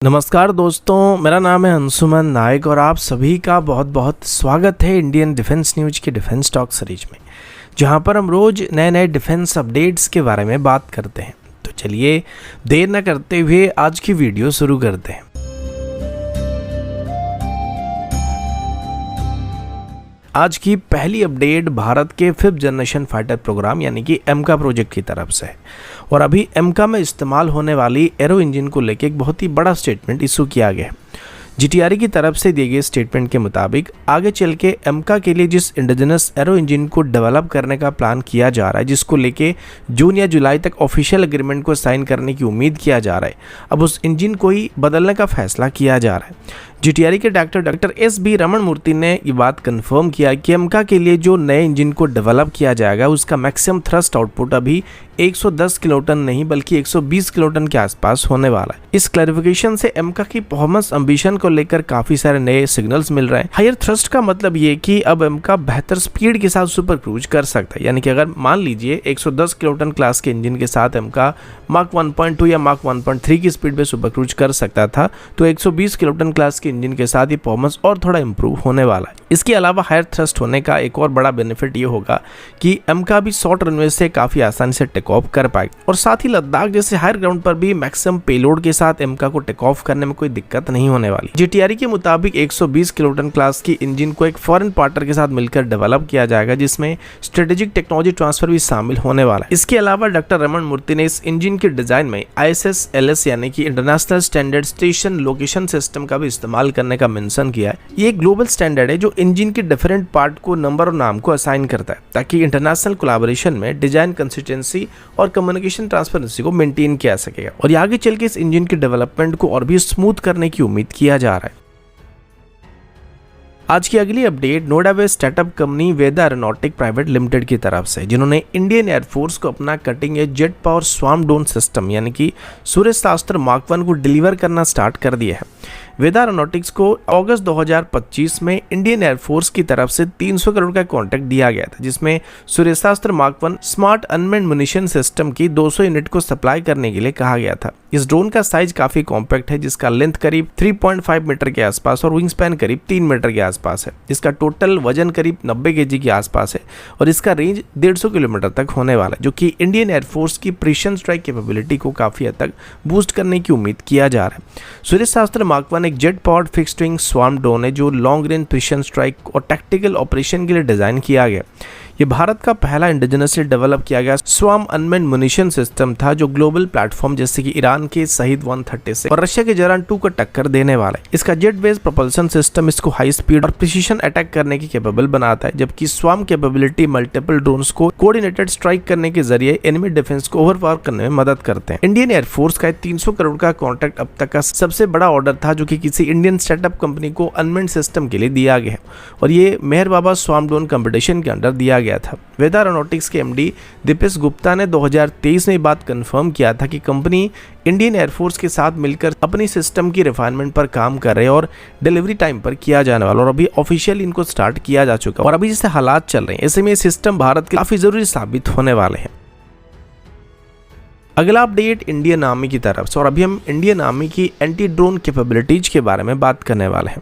नमस्कार दोस्तों, मेरा नाम है अंशुमन नायक और आप सभी का बहुत बहुत स्वागत है इंडियन डिफेंस न्यूज की डिफेंस टॉक सीरीज में, जहां पर हम रोज नए नए डिफेंस अपडेट्स के बारे में बात करते हैं। तो चलिए देर न करते हुए आज की वीडियो शुरू करते हैं। आज की पहली अपडेट भारत के 5th जनरेशन फाइटर प्रोग्राम यानी कि एमका प्रोजेक्ट की तरफ से है और अभी एमका में इस्तेमाल होने वाली एरो इंजन को लेकर एक बहुत ही बड़ा स्टेटमेंट इशू किया गया है। जीटीआरई की तरफ से दिए गए स्टेटमेंट के मुताबिक आगे चल के एमका के लिए जिस इंडिजिनस एरो इंजन को डेवलप करने का प्लान किया जा रहा है, जिसको लेके जून या जुलाई तक ऑफिशियल एग्रीमेंट को साइन करने की उम्मीद किया जा रहा है, अब उस इंजन को ही बदलने का फैसला किया जा रहा है। जीटीआरई के डॉक्टर एस.बी. रमण मूर्ति ने ये बात कंफर्म किया कि एमका के लिए जो नए इंजन को डेवलप किया जाएगा उसका मैक्सिमम थ्रस्ट आउटपुट अभी 110 किलोटन नहीं बल्कि 120 किलोटन के आसपास होने वाला है। इस क्लैरिफिकेशन से एमका की परफॉर्मेंस एम्बिशन को लेकर काफी सारे नए सिग्नल्स मिल रहे हैं। हायर थ्रस्ट का मतलब ये कि अब एमका बेहतर स्पीड के साथ सुपर क्रूज कर सकता है, यानी कि अगर मान लीजिए 110 किलोटन क्लास के इंजन के साथ एमका माक 1.2 या माक 1.3 की स्पीड पे सुपर क्रूज कर सकता था, तो 120 किलोटन क्लास के इंजन के साथ ही परफॉर्मेंस और थोड़ा इंप्रूव होने वाला है। इसके अलावा हायर थ्रस्ट होने का एक और बड़ा बेनिफिट ये होगा कि एमका भी शॉर्ट रनवे से काफी आसानी से टेक ऑफ कर पाएगा और साथ ही लद्दाख जैसे हायर ग्राउंड पर भी मैक्सिमम पेलोड के साथ एमका को टेक ऑफ करने में कोई दिक्कत नहीं होने वाली। जीटीआरई के मुताबिक 120 किलोटन क्लास की इंजन को एक फॉरेन पार्टनर के साथ मिलकर डेवलप किया जाएगा, जिसमें स्ट्रेटेजिक टेक्नोलॉजी ट्रांसफर भी शामिल होने वाला है। इसके अलावा डॉक्टर रमण मूर्ति ने इस इंजन के डिजाइन में ISS-LS यानी कि international standard station location system का भी इस्तेमाल करने का मेंशन किया है। ये एक ग्लोबल स्टैंडर्ड है जो इंजन के डिफरेंट पार्ट को नंबर और नाम को असाइन करता है, ताकि इंटरनेशनल कोलैबोरेशन में डिजाइन कंसिस्टेंसी और कम्युनिकेशन ट्रांसपेरेंसी को मेंटेन किया सकेगा और आगे चल के इस इंजन के डेवलपमेंट को और भी स्मूथ करने की उम्मीद किया जा रहा है। आज की अगली update Noida based startup company Veda aeronautic private limited की तरफ से, जिन्होंने इंडियन एयरफोर्स को अपना cutting edge jet power swarm drone system यानी कि सूर्यास्त्र मार्क 1 को डिलीवर करना स्टार्ट कर दिया है। वेदा एरोनॉटिक्स को अगस्त 2025 में इंडियन एयरफोर्स की तरफ से 300 करोड़ का कॉन्ट्रैक्ट दिया गया था, जिसमें Suryastra mark 1 smart unmanned munition system की 200 यूनिट को सप्लाई करने के लिए कहा गया था। इस ड्रोन का साइज काफी कॉम्पैक्ट है, जिसका लेंथ करीब 3.5 मीटर के आसपास और विंग स्पैन करीब 3 मीटर के आसपास है। इसका टोटल वजन करीब 90 केजी के आसपास है और इसका रेंज 150 किलोमीटर तक होने वाला है, जो कि इंडियन एयरफोर्स की प्रिसिशन स्ट्राइक कैपेबिलिटी को काफी हद तक बूस्ट करने की उम्मीद किया जा रहा है। सूर्यास्त्र मार्क 1 एक jet powered fixed wing swarm drone है जो लॉन्ग रेंज प्रिसिशन स्ट्राइक और टैक्टिकल ऑपरेशन के लिए डिजाइन किया गया। ये भारत का पहला इंडिजिनसली डेवलप किया गया स्वार्म अनमैन्ड म्यूनिशन सिस्टम था, जो ग्लोबल प्लेटफॉर्म जैसे कि ईरान के शहीद 136 और रशिया के जरान 2 को टक्कर देने वाला है। इसका जेट बेस्ड प्रोपल्शन सिस्टम इसको हाई स्पीड और प्रिसिशन अटैक करने की कैपेबल बनाता है, जबकि स्वार्म कैपेबिलिटी मल्टीपल ड्रोन्स को कोऑर्डिनेटेड स्ट्राइक करने के जरिए एनिमी डिफेंस को ओवरपावर करने में मदद करते हैं। इंडियन एयरफोर्स का 300 करोड़ का कॉन्ट्रैक्ट अब तक का सबसे बड़ा ऑर्डर था, जो कि किसी इंडियन स्टार्टअप कंपनी को अनमैन्ड सिस्टम के लिए दिया गया और ये मेहर बाबा स्वार्म ड्रोन कंपटीशन के अंडर दिया गया था। वेदा एरोनॉटिक्स के एमडी दीपेश गुप्ता ने 2023 में बात कंफर्म किया था कि कंपनी इंडियन एयरफोर्स के साथ मिलकर अपनी सिस्टम की रिफाइनमेंट पर काम कर रहे हैं और डिलीवरी टाइम पर किया जाने वाला, और अभी ऑफिशियल इनको स्टार्ट किया जा चुका है और अभी जैसे हालात चल रहे हैं ऐसे में ये सिस्टम भारत के काफी जरूरी साबित होने वाले हैं। अगला अपडेट इंडियन आर्मी की तरफ से, और अभी हम इंडियन आर्मी की एंटी ड्रोन कैपेबिलिटीज के बारे में बात करने वाले हैं।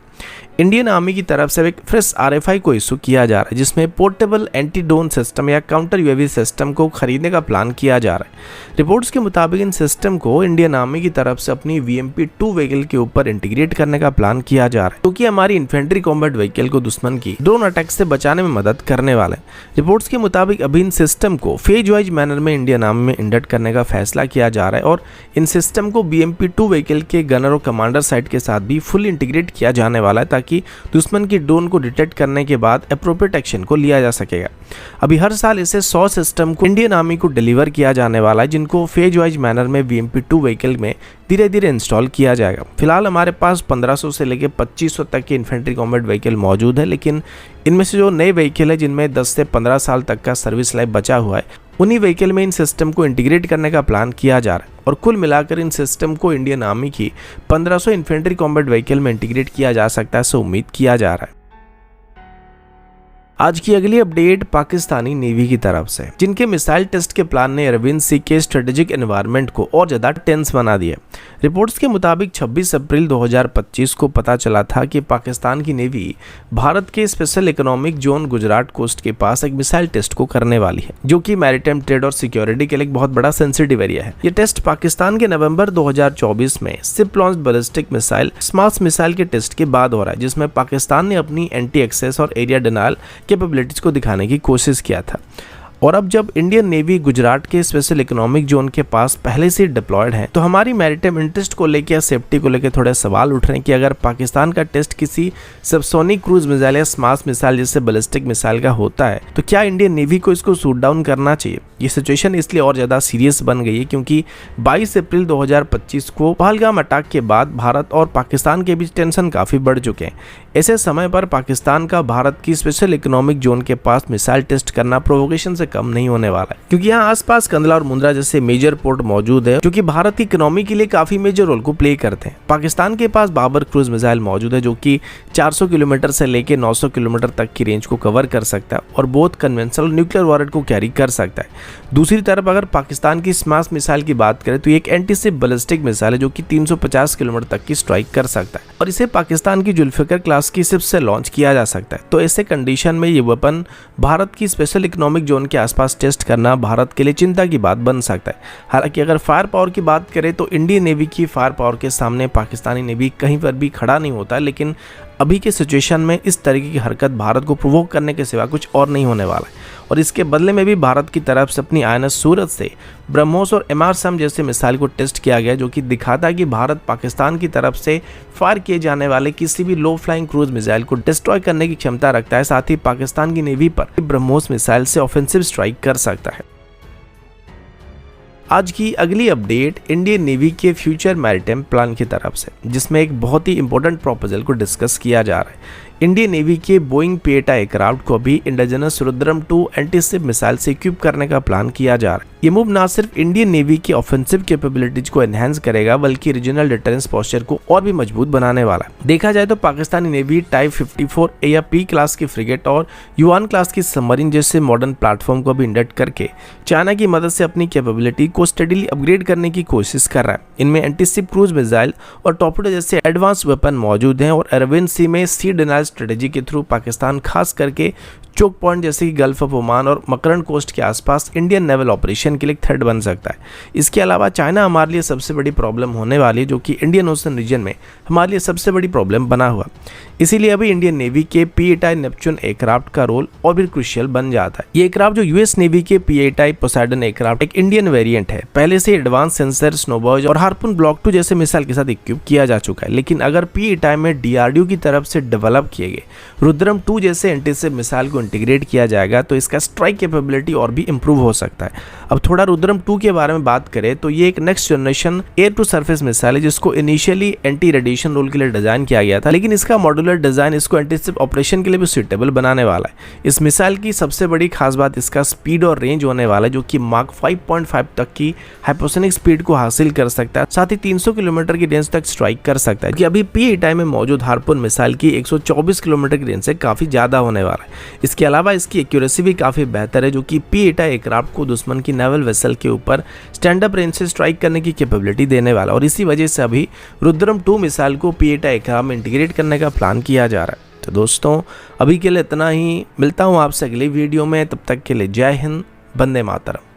इंडियन आर्मी की तरफ से एक फ्रेश RFI को इशू किया जा रहा है, जिसमें पोर्टेबल एंटी ड्रोन सिस्टम या काउंटर UAV सिस्टम को खरीदने का प्लान किया जा रहा है। रिपोर्ट्स के मुताबिक इन सिस्टम को इंडियन आर्मी की तरफ से अपनी VMP-2 व्हीकल के ऊपर इंटीग्रेट करने का प्लान किया जा रहा है, क्योंकि हमारी इन्फेंट्री कॉम्बैट व्हीकल को दुश्मन की ड्रोन अटैक से बचाने में मदद करने वाले हैं। रिपोर्ट्स के मुताबिक अभी इन सिस्टम को फेज वाइज मैनर में इंडियन आर्मी में इंडक्ट करने का फैसला किया जा रहा है और इन सिस्टम को BMP-2 व्हीकल के गनर और कमांडर साइट के साथ भी फुल इंटीग्रेट किया जाने वाला है, ताकि दुश्मन की ड्रोन को डिटेक्ट करने के बाद एप्रोप्रिएट एक्शन को लिया जा सकेगा। अभी हर साल ऐसे 100 सिस्टम को इंडियन आर्मी को डिलीवर किया जाने वाला है, जिनको फेज वाइज मैनर में BMP-2 व्हीकल में धीरे धीरे इंस्टॉल किया जाएगा। फिलहाल हमारे पास 1500 से लेकर 2500 तक के इन्फेंट्री कॉम्बैट व्हीकल मौजूद है, लेकिन इनमें से जो नए व्हीकल है जिनमें 10 से 15 साल तक का सर्विस लाइफ बचा हुआ है, उन्हीं व्हीकल में इन सिस्टम को इंटीग्रेट करने का प्लान किया जा रहा है और कुल मिलाकर इन सिस्टम को इंडियन आर्मी की 1500 इन्फेंट्री कॉम्बैट व्हीकल में इंटीग्रेट किया जा सकता है, ऐसा उम्मीद किया जा रहा है। आज की अगली अपडेट पाकिस्तानी नेवी की तरफ से, जिनके मिसाइल टेस्ट के प्लान ने अरविंद सी के स्ट्रेटेजिक एनवायरनमेंट को और ज्यादा टेंस बना दिया। रिपोर्ट्स के मुताबिक 26 अप्रैल 2025 को पता चला था कि पाकिस्तान की नेवी भारत के special economic zone Gujarat coast के पास एक मिसाइल टेस्ट को करने वाली है, जो कि मैरीटाइम ट्रेड और सिक्योरिटी के लिए एक बहुत बड़ा सेंसिटिव एरिया है। ये टेस्ट पाकिस्तान के नवंबर 2024 में ship launch ballistic missile smart missile के टेस्ट के बाद हो रहा है, जिसमें पाकिस्तान ने अपनी एंटी एक्सेस और एरिया डिनायल कैपेबिलिटीज को दिखाने की कोशिश किया था। और अब जब इंडियन नेवी गुजरात के स्पेशल इकोनॉमिक जोन के पास पहले से डिप्लॉयड है, तो हमारी मैरीटाइम इंटरेस्ट को लेकर या सेफ्टी को लेकर थोड़े सवाल उठ रहे हैं कि अगर पाकिस्तान का टेस्ट किसी सबसोनिक क्रूज मिसाइल या स्मार्ट मिसाइल जैसे बैलिस्टिक मिसाइल का होता है, तो क्या इंडियन नेवी को इसको शूट डाउन करना चाहिए। ये सिचुएशन इसलिए और ज़्यादा सीरियस बन गई है क्योंकि 22 अप्रैल 2025 को पहलगाम अटैक के बाद भारत और पाकिस्तान के बीच टेंशन काफ़ी बढ़ चुके हैं। ऐसे समय पर पाकिस्तान का भारत की स्पेशल इकोनॉमिक जोन के पास मिसाइल टेस्ट करना प्रोवोकेशन से कम नहीं होने वाला है, क्योंकि यहाँ आसपास कंदला और मुंद्रा जैसे मेजर पोर्ट मौजूद है, जो कि भारत की इकोनॉमी के लिए काफी मेजर रोल को प्ले करते हैं। पाकिस्तान के पास बाबर क्रूज मिसाइल मौजूद है, जो कि 400 किलोमीटर से लेकर 900 किलोमीटर तक की रेंज को कवर कर सकता है और बहुत कन्वेंशनल न्यूक्लियर वॉरेट को कैरी कर सकता है। दूसरी तरफ अगर पाकिस्तान की स्मार्ट मिसाइल की बात करें तो एक एंटी शिप बैलिस्टिक मिसाइल है, जो कि 350 किलोमीटर तक की स्ट्राइक कर सकता है और इसे पाकिस्तान की जुल्फिकर क्लास की शिप से लॉन्च किया जा सकता है। तो ऐसे कंडीशन में ये वेपन भारत की स्पेशल इकोनॉमिक जोन के आसपास टेस्ट करना भारत के लिए चिंता की बात बन सकता है। हालांकि अगर फायर पावर की बात करें तो इंडियन नेवी की फायर पावर के सामने पाकिस्तानी नेवी कहीं पर भी खड़ा नहीं होता, लेकिन अभी के सिचुएशन में इस तरीके की हरकत भारत को प्रोवोक करने के सिवा कुछ और नहीं होने वाला है। और इसके बदले में भी भारत की तरफ से अपनी INS सूरत से ब्रह्मोस और MR-SAM जैसे मिसाइल को टेस्ट किया गया, जो कि दिखाता है कि भारत पाकिस्तान की तरफ से फायर किए जाने वाले किसी भी लो फ्लाइंग क्रूज मिसाइल को डिस्ट्रॉय करने की क्षमता रखता है। साथ ही पाकिस्तान की नेवी पर ब्रह्मोस मिसाइल से ऑफेंसिव स्ट्राइक कर सकता है। आज की अगली अपडेट इंडियन नेवी के फ्यूचर मैरीटाइम प्लान की तरफ से, जिसमें एक बहुत ही इंपॉर्टेंट प्रपोजल को डिस्कस किया जा रहा है। इंडियन नेवी के बोइंग P-8I एयरक्राफ्ट को भी indigenous Rudram 2 anti ship missile से इक्विप करने का प्लान किया जा रहा है। ये मूव ना सिर्फ इंडियन नेवी की ऑफेंसिव कैपेबिलिटीज को एनहांस करेगा, बल्कि रीजनल डिफरेंस पोस्चर को और भी मजबूत बनाने वाला है। देखा जाए तो पाकिस्तानी नेवी टाइप 54A या P क्लास की फ्रिगेट और युआन क्लास की सबमरीन जैसे मॉडर्न प्लेटफॉर्म को भी इंडक्ट करके चाइना की मदद से अपनी कैपेबिलिटी को स्टेडीली अपग्रेड करने की कोशिश कर रहा है। इनमें एंटी शिप क्रूज मिसाइल और टॉर्पेडो जैसे एडवांस वेपन मौजूद हैं और अरविंद सी में सी डिनायल स्ट्रेटेजी के थ्रू पाकिस्तान खास करके चोक पॉइंट जैसे कि गल्फ ऑफ ओमान और मकरन कोस्ट के आसपास इंडियन नेवल ऑपरेशन के लिए थ्रेट बन सकता है। इसके अलावा चाइना हमारे लिए सबसे बड़ी प्रॉब्लम होने वाली है, जो कि इंडियन ओशन रीजन में हमारे लिए सबसे बड़ी प्रॉब्लम बना हुआ। इसीलिए अभी इंडियन नेवी के P-8I नेपच्यून एयरक्राफ्ट का रोल और भी क्रूशियल बन जाता है। ये एयरक्राफ्ट जो यूएस नेवी के P-8I पोसाइडन एयरक्राफ्ट एक इंडियन वेरिएंट है, पहले से एडवांस सेंसर, स्नोबॉयज और हार्पून ब्लॉक 2 जैसे मिसाइल के साथ इक्विप किया जा चुका है। लेकिन अगर P-8I में DRDO की तरफ से डेवलप किए गए रुद्रम 2 जैसे एंटी शिप मिसाइल को इंटीग्रेट किया जाएगा तो इसका स्ट्राइक कैपेबिलिटी और भी इंप्रूव हो सकता है। अब थोड़ा रुद्रम 2 के बारे में बात करें तो ये एक next generation air to surface missile है, जिसको इनिशियली एंटी रेडिएशन रोल के लिए डिजाइन किया गया था, लेकिन इसका मॉड्यूलर डिजाइन इसको एंटी शिप ऑपरेशन के लिए भी सुटेबल बनाने वाला है। इस मिसाइल की सबसे बड़ी खास बात इसका स्पीड और रेंज होने वाला है, जो कि मार्क 5.5 तक की हाइपोसोनिक स्पीड को हासिल कर सकता है। साथ ही 300 किलोमीटर की रेंज तक स्ट्राइक कर सकता है, कि अभी P-8I में मौजूद हार्पून मिसाइल की 124 किलोमीटर की रेंज से काफी ज्यादा होने वाला है। इसके अलावा इसकी एक्यूरेसी भी काफी बेहतर है, जो कि P-8I एयरक्राफ्ट को दुश्मन की नेवल वेसल के ऊपर स्टैंड अप रेंज से स्ट्राइक करने की कैपेबिलिटी देने वाला, और इसी वजह से अभी रुद्रम 2 मिसाइल को P-8I एयरक्राफ्ट में इंटीग्रेट करने का प्लान किया जा रहा है। तो दोस्तों अभी के लिए इतना ही, मिलता हूँ आपसे अगली वीडियो में, तब तक के लिए जय हिंद, वंदे मातरम।